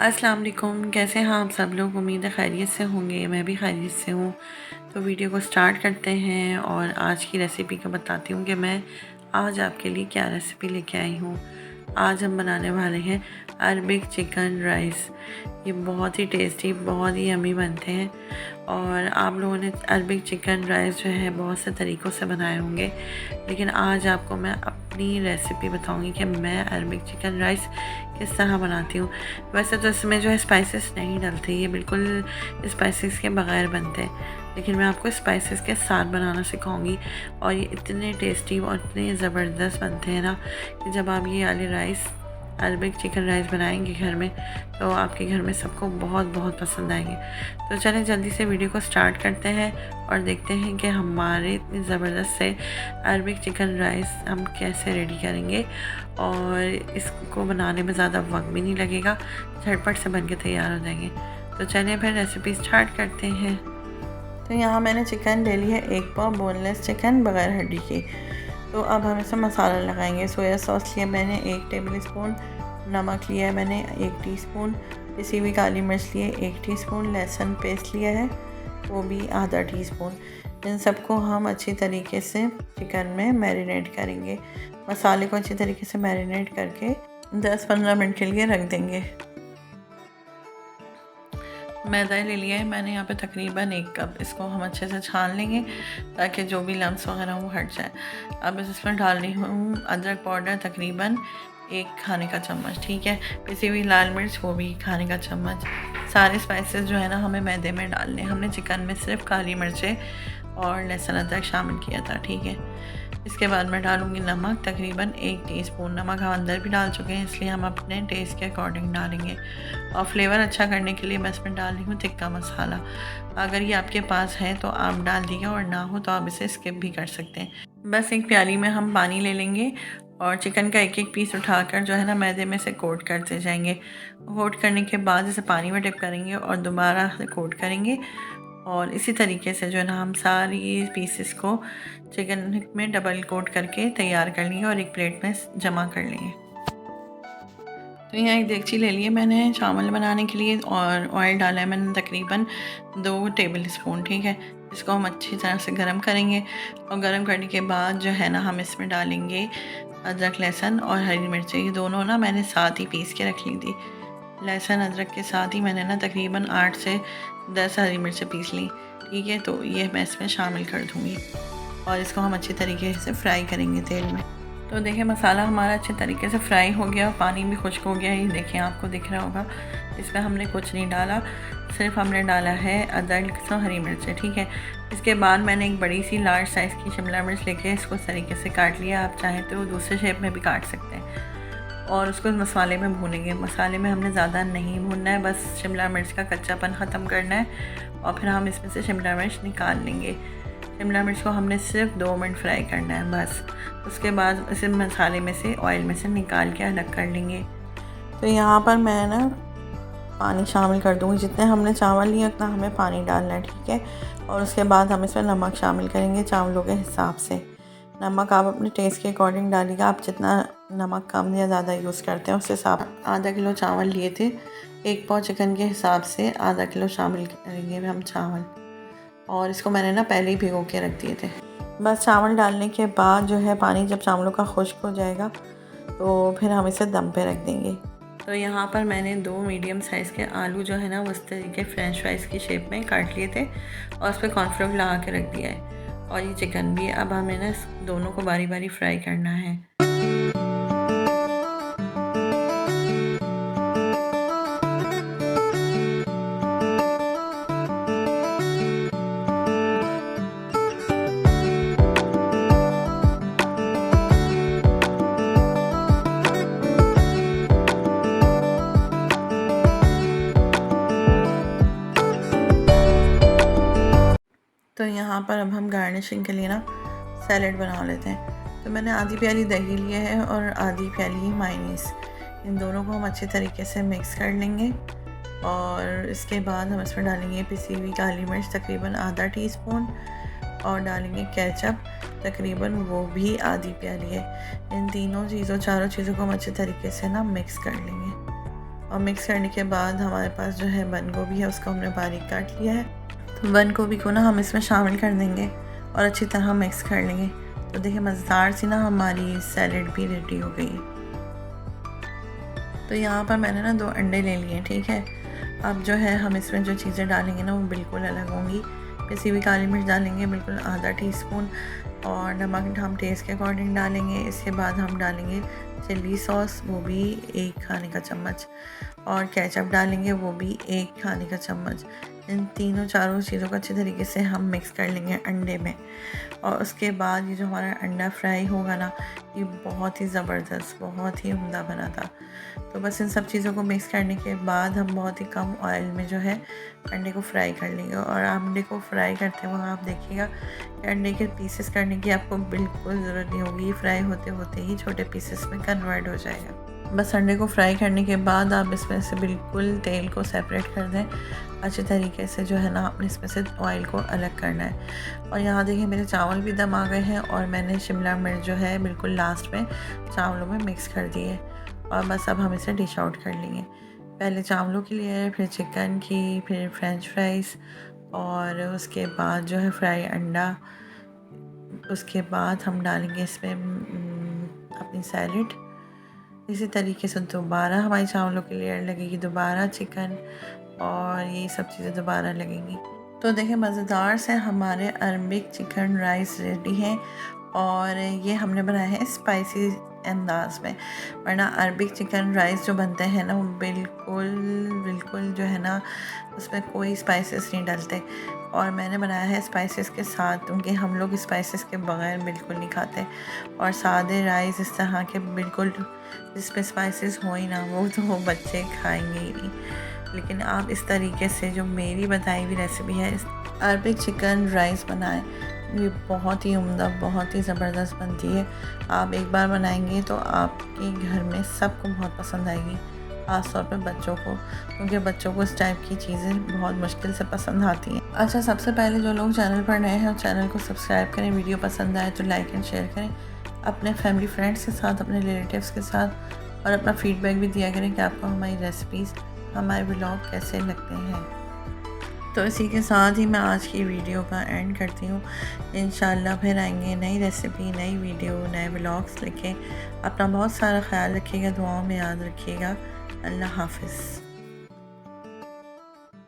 अस्सलाम वालेकुम। कैसे हैं आप सब लोग? उम्मीद है खैरियत से होंगे। मैं भी खैरियत से हूँ। तो वीडियो को स्टार्ट करते हैं और आज की रेसिपी का बताती हूँ कि मैं आज आपके लिए क्या रेसिपी लेके आई हूँ। आज हम बनाने वाले हैं अरबिक चिकन राइस। ये बहुत ही टेस्टी, बहुत ही यम्मी बनते हैं। और आप लोगों ने अरबिक चिकन राइस जो है बहुत से तरीक़ों से बनाए होंगे, लेकिन आज आपको मैं अपनी रेसिपी बताऊंगी कि मैं अरबिक चिकन राइस किस तरह बनाती हूँ। वैसे तो इसमें जो है स्पाइसेस नहीं डलते, ये बिल्कुल स्पाइसेस के बगैर बनते हैं, लेकिन मैं आपको स्पाइसेस के साथ बनाना सिखाऊंगी। और ये इतने टेस्टी और इतने ज़बरदस्त बनते हैं ना कि जब आप ये वाले राइस अरबिक चिकन राइस बनाएंगे घर में, तो आपके घर में सबको बहुत बहुत पसंद आएंगे। तो चलें जल्दी से वीडियो को स्टार्ट करते हैं और देखते हैं कि हमारे इतने ज़बरदस्त से अरबिक चिकन राइस हम कैसे रेडी करेंगे। और इसको बनाने में ज़्यादा वक्त भी नहीं लगेगा, झटपट से बन के तैयार हो जाएंगे। तो चलिए फिर रेसिपी स्टार्ट करते हैं। तो यहाँ मैंने चिकन ले ली है, 1 पाव बोनलेस चिकन बग़ैर हड्डी की। तो अब हम इसे मसाला लगाएंगे। सोया सॉस लिया मैंने 1 टेबल स्पून, नमक लिया है मैंने 1 टीस्पून, पिसी हुई काली मिर्च लिए 1 टीस्पून, लहसुन पेस्ट लिया है वो भी आधा टीस्पून। इन सबको हम अच्छी तरीके से चिकन में मैरिनेट करेंगे। मसाले को अच्छी तरीके से मैरिनेट करके 10-15 मिनट के लिए रख देंगे। मैदा ले लिया है मैंने यहाँ पे तकरीबन 1 कप। इसको हम अच्छे से छान लेंगे ताकि जो भी लम्स वगैरह वो हट जाए। अब इसमें डाल रही हूँ अदरक पाउडर तकरीबन 1 खाने का चम्मच, ठीक है। पिसी हुई लाल मिर्च वो भी खाने का चम्मच। सारे स्पाइसेस जो है ना हमें मैदे में डालने। हमने चिकन में सिर्फ काली मिर्चें और लहसुन अदरक शामिल किया था, ठीक है। इसके बाद मैं डालूँगी नमक तकरीबन 1 टीस्पून। नमक हम अंदर भी डाल चुके हैं, इसलिए हम अपने टेस्ट के अकॉर्डिंग डालेंगे। और फ्लेवर अच्छा करने के लिए मैं इसमें डाल रही हूँ टिक्का मसाला। अगर ये आपके पास है तो आप डाल दीजिए, और ना हो तो आप इसे स्किप भी कर सकते हैं। बस एक प्याली में हम पानी ले लेंगे और चिकन का एक पीस उठाकर जो है ना मैदे में से कोट करते जाएंगे। कोट करने के बाद इसे पानी में डिप करेंगे और दोबारा से कोट करेंगे। और इसी तरीके से जो है ना हम सारी पीसेस को चिकन में डबल कोट करके तैयार कर लेंगे और एक प्लेट में जमा कर लेंगे। तो यहाँ एक देगची ले लिए मैंने चावल बनाने के लिए, और ऑयल डाला है मैंने तकरीबन 2 टेबल स्पून, ठीक है। इसको हम अच्छी तरह से गर्म करेंगे, और गर्म करने के बाद जो है ना हम इसमें डालेंगे अदरक लहसुन और हरी मिर्चें। ये दोनों ना मैंने साथ ही पीस के रख ली थी। लहसुन अदरक के साथ ही मैंने ना तकरीबन 8 से 10 हरी मिर्चें पीस ली, ठीक है। तो ये मैं इसमें शामिल कर दूँगी और इसको हम अच्छी तरीके से फ्राई करेंगे तेल में। तो देखिए मसाला हमारा अच्छे तरीके से फ्राई हो गया, पानी भी खुश्क हो गया। ये देखिए आपको दिख रहा होगा। इसमें हमने कुछ नहीं डाला, सिर्फ हमने डाला है अदरक और हरी मिर्चें, ठीक है। इसके बाद मैंने एक बड़ी सी लार्ज साइज़ की शिमला मिर्च लेके इसको इस तरीके से काट लिया। आप चाहें तो दूसरे शेप में भी काट सकते हैं। और उसको मसाले में भूनेंगे। मसाले में हमने ज़्यादा नहीं भूनना है, बस शिमला मिर्च का कच्चापन ख़त्म करना है, और फिर हम इसमें से शिमला मिर्च निकाल लेंगे। शिमला मिर्च को हमने सिर्फ 2 मिनट फ्राई करना है बस। उसके बाद इसे मसाले में से ऑयल में से निकाल के अलग कर लेंगे। तो यहाँ पर मैं ना पानी शामिल कर दूँगी। जितने हमने चावल लिए उतना हमें पानी डालना है, ठीक है। और उसके बाद हम इसमें नमक शामिल करेंगे चावलों के हिसाब से। नमक आप अपने टेस्ट के अकॉर्डिंग डालिएगा। आप जितना नमक कम या ज़्यादा यूज़ करते हैं उस हिसाब। आधा किलो चावल लिए थे, 1 पाव चिकन के हिसाब से आधा किलो शामिल करेंगे हम चावल। और इसको मैंने ना पहले ही भिगो के रख दिए थे। बस चावल डालने के बाद जो है पानी जब चावलों का खुश्क हो जाएगा तो फिर हम इसे दम पे रख देंगे। तो यहाँ पर मैंने 2 मीडियम साइज़ के आलू जो है ना उस तरीके फ्रेंच फ्राइज़ की शेप में काट लिए थे, और उस पर कॉर्नफ्लोर लगा के रख दिया है। और ये चिकन भी। अब हमें ना दोनों को बारी बारी फ्राई करना है। तो यहाँ पर अब हम गार्निशिंग के लिए ना सैलेड बना लेते हैं। तो मैंने आधी प्याली दही लिया है और आधी प्याली मायोनीज़। इन दोनों को हम अच्छे तरीके से मिक्स कर लेंगे, और इसके बाद हम इसमें डालेंगे पिसी हुई काली मिर्च तकरीबन आधा टीस्पून, और डालेंगे केचप तकरीबन वो भी आधी प्याली है। इन तीनों चीज़ों चारों चीज़ों को हम अच्छे तरीके से ना मिक्स कर लेंगे। और मिक्स करने के बाद हमारे पास जो है बंद गोभी है उसको हमने बारीक काट लिया है। तो बंद गोभी को ना हम इसमें शामिल कर देंगे और अच्छी तरह मिक्स कर लेंगे। तो देखिए मज़ेदार सी ना हमारी सैलड भी रेडी हो गई है। तो यहाँ पर मैंने ना 2 अंडे ले लिए, ठीक है। अब जो है हम इसमें जो चीज़ें डालेंगे ना वो बिल्कुल अलग होंगी। पिसी हुई काली मिर्च डालेंगे बिल्कुल आधा टीस्पून, और नमक हम टेस्ट के अकॉर्डिंग डालेंगे। इसके बाद हम डालेंगे चिल्ली सॉस, वो भी 1 खाने का चम्मच, और केचप डालेंगे वो भी 1 खाने का चम्मच। इन तीनों चारों चीज़ों को अच्छी तरीके से हम मिक्स कर लेंगे अंडे में। और उसके बाद ये जो हमारा अंडा फ्राई होगा ना, ये बहुत ही ज़बरदस्त, बहुत ही उम्दा बना था। तो बस इन सब चीज़ों को मिक्स करने के बाद हम बहुत ही कम ऑयल में जो है अंडे को फ्राई कर लेंगे। और अंडे को फ्राई करते वक्त आप देखिएगा कि अंडे के पीसेस करने की आपको बिल्कुल ज़रूरत नहीं होगी, ये फ्राई होते होते ही छोटे पीसेस में कन्वर्ट हो जाएगा। बस अंडे को फ्राई करने के बाद आप इसमें से बिल्कुल तेल को सेपरेट कर दें अच्छे तरीके से, जो है ना आपने इसमें से ऑयल को अलग करना है। और यहाँ देखिए मेरे चावल भी दम आ गए हैं, और मैंने शिमला मिर्च जो है बिल्कुल लास्ट में चावलों में मिक्स कर दी है। और बस अब हम इसे डिश आउट कर लेंगे। पहले चावलों की लेयर, फिर चिकन की, फिर फ्रेंच फ्राइज़, और उसके बाद जो है फ्राई अंडा। उसके बाद हम डालेंगे इसमें अपनी सैलड। इसी तरीके से दोबारा हमारी चावलों की लेयर लगेगी, दोबारा चिकन, और ये सब चीज़ें दोबारा लगेंगी। तो देखिए मज़ेदार से हमारे अरबिक चिकन राइस रेडी हैं, और ये हमने बनाया है स्पाइसी अंदाज में। वरना अरबिक चिकन राइस जो बनते हैं ना वो बिल्कुल जो है ना उसमें कोई स्पाइसेस नहीं डलते, और मैंने बनाया है स्पाइसेस के साथ, क्योंकि हम लोग स्पाइसेस के बगैर बिल्कुल नहीं खाते। और सादे राइस इस तरह के बिल्कुल जिसमें स्पाइसेस हो ही ना, वो तो वो बच्चे खाएंगे ही नहीं। लेकिन आप इस तरीके से जो मेरी बताई हुई रेसिपी है अरबिक चिकन राइस बनाएं, ये बहुत ही उम्दा, बहुत ही ज़बरदस्त बनती है। आप एक बार बनाएंगे तो आपके घर में सबको बहुत पसंद आएगी, ख़ास तौर पे बच्चों को, क्योंकि बच्चों को इस टाइप की चीज़ें बहुत मुश्किल से पसंद आती हैं। अच्छा, सबसे पहले जो लोग चैनल पर नए हैं चैनल को सब्सक्राइब करें, वीडियो पसंद आए तो लाइक एंड शेयर करें अपने फैमिली फ्रेंड्स के साथ, अपने रिलेटिव्स के साथ, और अपना फीडबैक भी दिया करें कि आपको हमारी रेसिपीज़, हमारे व्लॉग कैसे लगते हैं। तो इसी के साथ ही मैं आज की वीडियो का एंड करती हूँ। इंशाल्लाह फिर आएंगे नई रेसिपी, नई वीडियो, नए व्लॉग्स लेके। अपना बहुत सारा ख्याल रखिएगा, दुआओं में याद रखिएगा। अल्लाह हाफ़िज़।